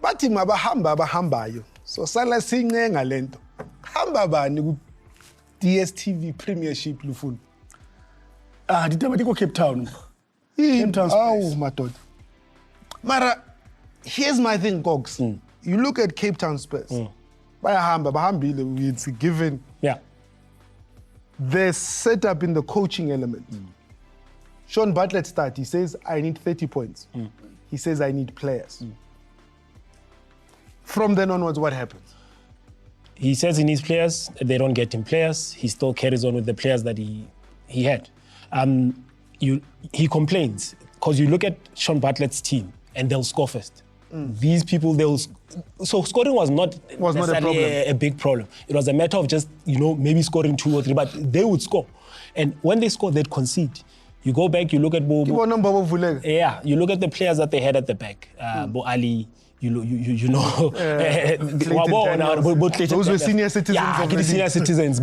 bathi mabahamba abahambayo so sala sincenga lento hamba bani ku DSTV Premiership Lufuni ditaba di ko Cape Town Spurs. Oh madoda mara here's my thing Cox you look at Cape Town Spurs bahambile it's given they're set up in the coaching element. Sean Bartlett start, he says I need 30 points. He says I need players. From then onwards, what happens? He says he needs players. They don't get him players. He still carries on with the players that he had. He complains because you look at Sean Bartlett's team and they'll score first. These people, so scoring was not necessarily a big problem. It was a matter of just, maybe scoring 2 or 3, but they would score. And when they score, they'd concede. You go back, you look at you look at the players that they had at the back. Bo Ali, those were senior citizens. Yeah, senior citizens.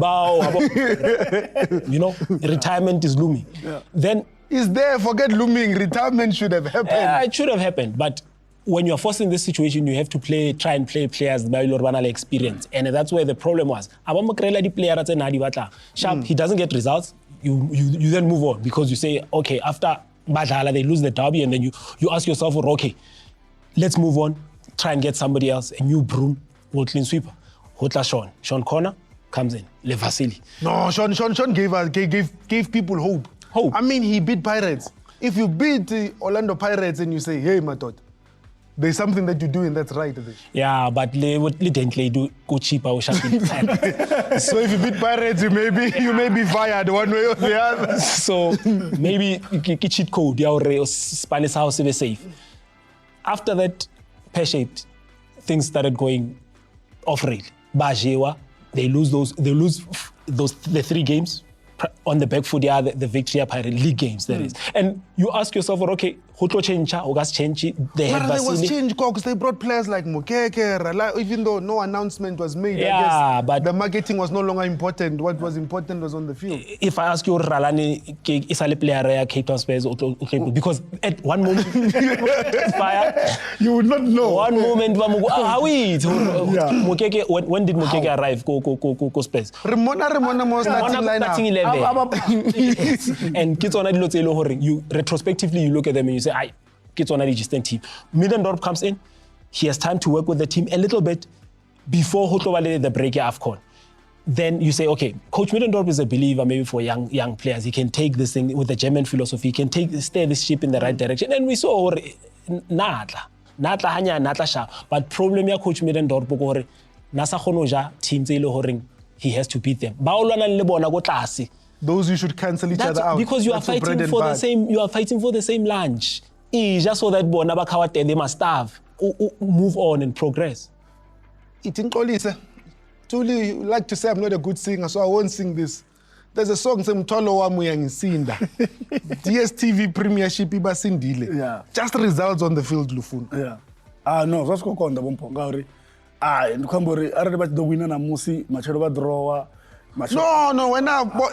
Retirement is looming. Then is there? Forget looming. Retirement should have happened. It should have happened, but when you're forced in this situation, you have to try and play players by your experience, and that's where the problem was. Sharp, he doesn't get results. You then move on because you say, okay, after Badala, they lose the derby, and then you ask yourself, okay, let's move on, try and get somebody else, a new broom, or clean sweeper. Hotla Sean Connor comes in, Le Vasili. No, Sean gave people hope. I mean, he beat Pirates. If you beat the Orlando Pirates and you say, hey, Matot, there's something that you're doing that's right. Yeah, but they didn't do go cheaper. So if you beat Pirates, you may be fired one way or the other. So maybe cheat code, Spanish house is safe. After that, pear-shaped, things started going off rail. Bajewa, they lose the 3 games on the back foot. The victory Pirate League games that is. And you ask yourself, okay, they have there was change because they brought players like Mukeke, even though no announcement was made. Yeah, I guess but the marketing was no longer important. What was important was on the field. If I ask you, Ralani is a player Cape Town Spurs, because at one moment you would not know. One moment, Mukeke, when did Mukeke arrive? Go Spurs. Ramona was starting 11. And kids on you retrospectively you look at them and you say, kids on a distant team. Middendorp comes in, he has time to work with the team a little bit before the break AFCON. Then you say, okay, Coach Middendorp is a believer maybe for young players. He can take this thing with the German philosophy, he can steer this ship in the right direction. And we saw Natla sha. But problem ya Coach Middendorp gore nasa khonoja teams he has to beat them. Those you should cancel each other out. Because you are fighting for the same. You are fighting for the same lunch. Just so that they must starve, move on and progress. Truly, like to say I'm not a good singer, so I won't sing this. There's a song saying "Mtolo wamu yangisinda." DSTV Premiership iba sindile. Yeah. Just results on the field, Lufun. Yeah. No, that's go konda bompongari. Ndukambori areba the winner na musi machero drawer. No.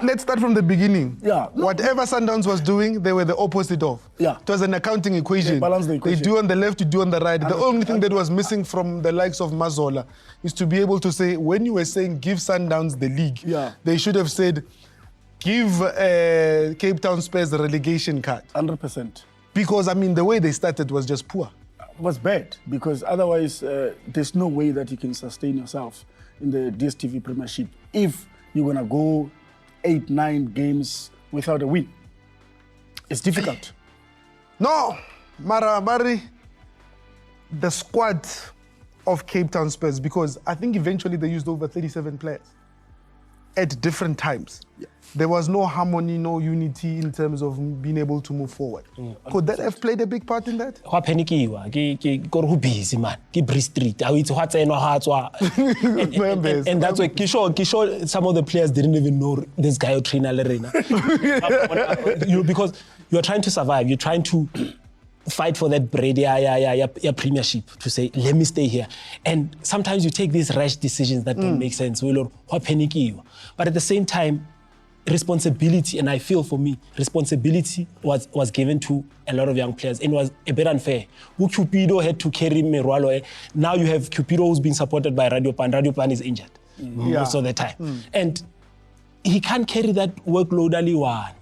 Let's start from the beginning. Yeah. Whatever Sundowns was doing, they were the opposite of. Yeah. It was an accounting equation. They balanced the equation. They do on the left, you do on the right. The only thing that was missing from the likes of Mazola is to be able to say, when you were saying give Sundowns the league, they should have said, give Cape Town Spurs the relegation card. 100%. Because, the way they started was just poor. It was bad, because otherwise there's no way that you can sustain yourself in the DSTV Premiership if you're going to go 8-9 games without a win. It's difficult. No, Mari, the squad of Cape Town Spurs, because I think eventually they used over 37 players at different times. Yeah. There was no harmony, no unity in terms of being able to move forward. Could that have played a big part in that? Busy man, Street. And that's why Kisho, some of the players didn't even know this guy Trina Lerena. Because you're trying to survive, you're trying to fight for that bread, premiership, to say, let me stay here. And sometimes you take these rash decisions that don't make sense. But at the same time, responsibility, and I feel for me, responsibility was given to a lot of young players, and it was a bit unfair. Who Cupido had to carry Merwalo. Now you have Cupido who's being supported by Radio Pan. Radio Pan is injured most of the time. And he can't carry that workload only one.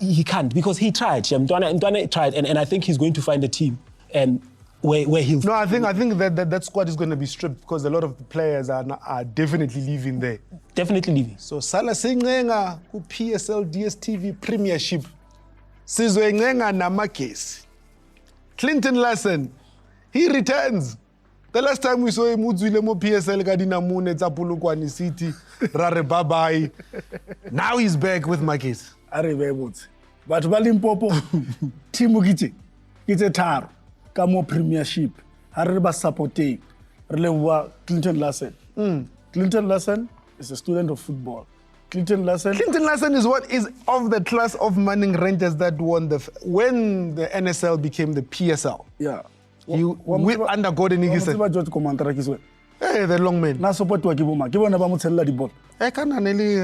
He can't, because he tried. Mtwane tried, and I think he's going to find a team where he'll... No, I think that squad is going to be stripped because a lot of the players are definitely leaving there. Definitely leaving. So Sala Singenga ku PSL DSTV Premiership. Sizwe Ngenga Namakesi. Clinton Larsen, he returns. The last time we saw him, Udzwile mo PSL Kadina Mune Tsapulukwani City, Rare Babai. Now he's back with Makesi. But Balimpopo, Timu Gite Tar, Kamo Premiership, Hareba Sapote, Relewa Clinton Larsen. Clinton Larsen is a student of football. Clinton Larsen is what is of the class of Manning Rangers that won when the NSL became the PSL. Yeah. Under Gordon Igisen. Hey, the long man. Na support wa Kiboma. Kibona ba motshella di ball. Kana neli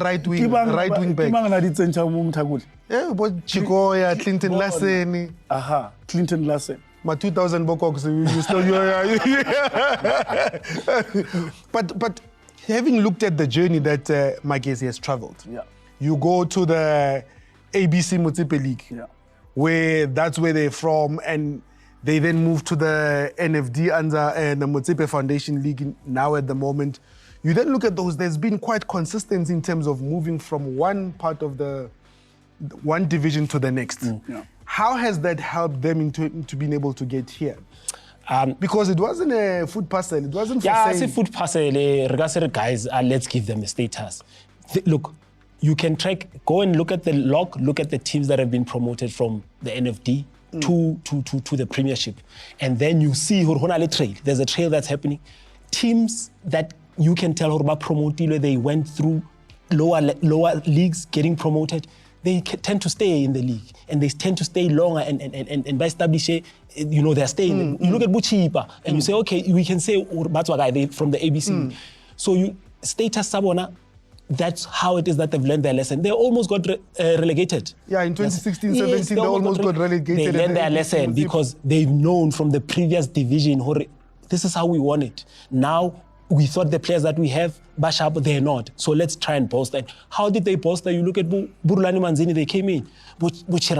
right wing back. Kibanga na di tsentsha mo mthakuli. But Chikoya, Clinton Larsen. Aha, Clinton Larsen. My 2000 Bokoks, you still But having looked at the journey that Makesi has traveled, you go to the ABC Motsepe League, where that's where they're from, and they then move to the NFD under the Motsepe Foundation League now at the moment. You then look at those, there's been quite consistency in terms of moving from one part of one division to the next. How has that helped them into being able to get here? Because it wasn't a food parcel, it wasn't for sale. Yeah, it's a food parcel. Guys, let's give them a status. Look, you can go and look at the log, look at the teams that have been promoted from the NFD to the Premiership. And then you see trail. There's a trail that's happening. Teams that you can tell promoted, they went through lower leagues getting promoted. They tend to stay in the league, and they tend to stay longer and by establishing, they're staying. You look at Buchipa and you say, okay, we can say they from the ABC. So you status Sabona, that's how it is that they've learned their lesson. They almost got relegated. Yeah, in 2016-17, they almost got relegated. They learned their lesson because they've known from the previous division, this is how we won it. Now, we thought the players that we have, Bashab, they're not. So let's try and bolster. How did they bolster? You look at Burulani Manzini, they came in. Mr.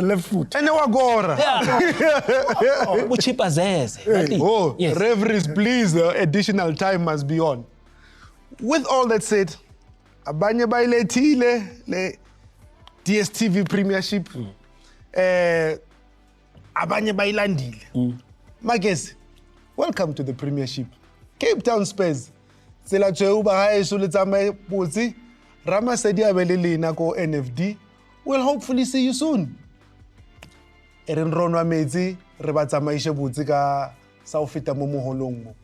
Left Foot. And they were Gora. Yes. Referees, please, additional time must be on. With all that said, Abanye Baile Tile, le DSTV Premiership, Abanye Bailandile. Makesi, welcome to the Premiership. Cape Town Spurs. Sela Cheuba hae sulitsama putsi. Rama Sedi abelele nako NFD. We'll hopefully see you soon. Erin ronwa metsi re ba tsamaishe butsi ka sa o feta mo moholong mo.